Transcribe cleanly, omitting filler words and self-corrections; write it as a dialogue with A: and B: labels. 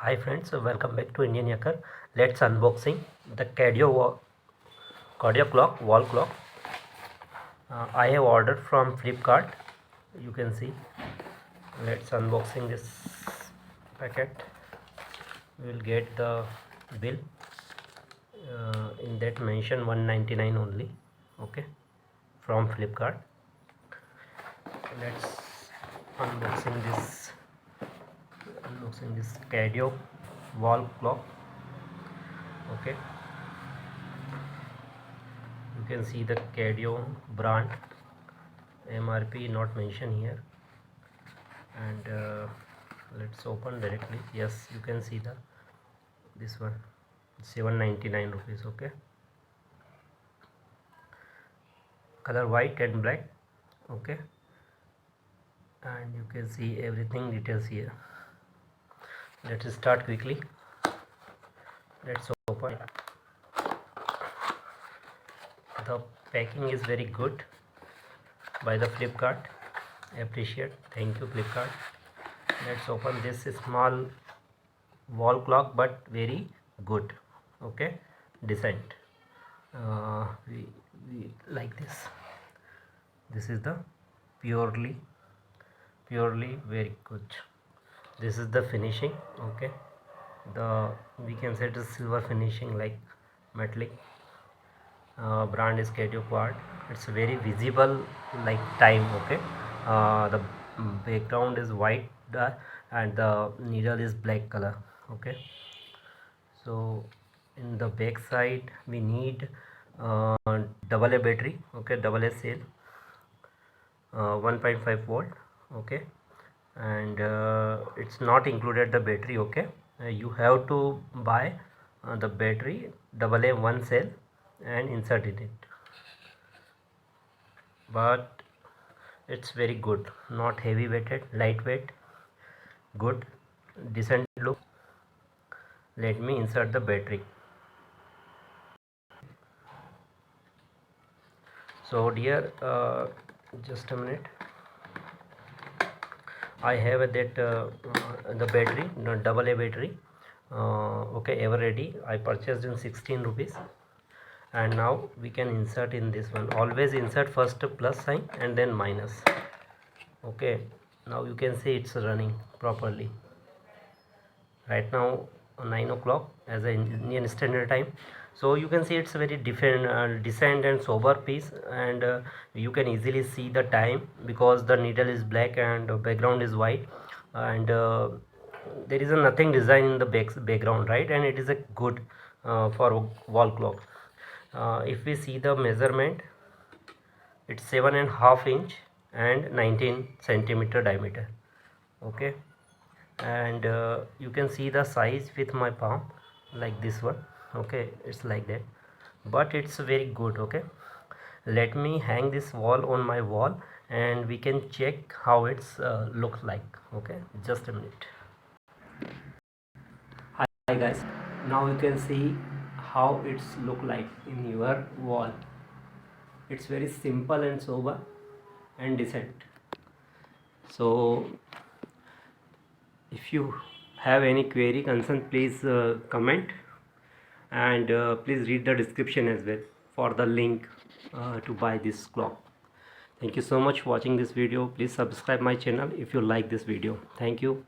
A: Hi friends, welcome back to Indian Hacker. Let's unboxing the Kadio clock, wall clock. I have ordered from Flipkart. You can see. Let's unboxing this packet. We will get the bill. In that mention 199 only. Okay, from Flipkart. Let's unboxing this Kadio wall clock. Okay. You can see the Kadio brand, MRP not mentioned here, and let's open directly. Yes, you can see this one, 799 rupees. Okay, color white and black. Okay, and you can see everything details here. Let's start quickly. Let's open. The packing is very good by the Flipkart. Appreciate. Thank you, Flipkart. Let's open this small wall clock, but very good. Okay, decent. We like this is the purely very good. This is the finishing. Okay, we can say it is silver finishing, like metallic. Brand is Kadio quartz. It's very visible, like time. Okay, the background is white and the needle is black color. Okay, so in the back side we need double A battery. Okay, double A cell, 1.5 volt. Okay, and it's not included the battery. Okay, you have to buy the battery double A one cell and insert in it, but it's very good, not heavy weighted, lightweight, good, decent look. Let me insert the battery. So dear, just a minute. I have that the battery, double A battery. Okay, ever ready. I purchased in 16 rupees, and now we can insert in this one. Always insert first plus sign and then minus. Okay, now you can see it's running properly. Right now 9 o'clock as an Indian Standard Time. So you can see it's a very different, decent and sober piece, and you can easily see the time because the needle is black and background is white, and there is a nothing design in the background, right? And it is a good for wall clock. If we see the measurement, it's 7.5 inch and 19 centimeter diameter. Okay, and you can see the size with my palm, like this one. Okay, it's like that, but it's very good. Okay, let me hang this wall on my wall and we can check how it's looks like. Okay, just a minute. Hi guys, now you can see how it's look like in your wall. It's very simple and sober and decent. So if you have any query, concern, please comment, and please read the description as well for the link to buy this clock. Thank you so much for watching this video. Please subscribe my channel if you like this video. Thank you.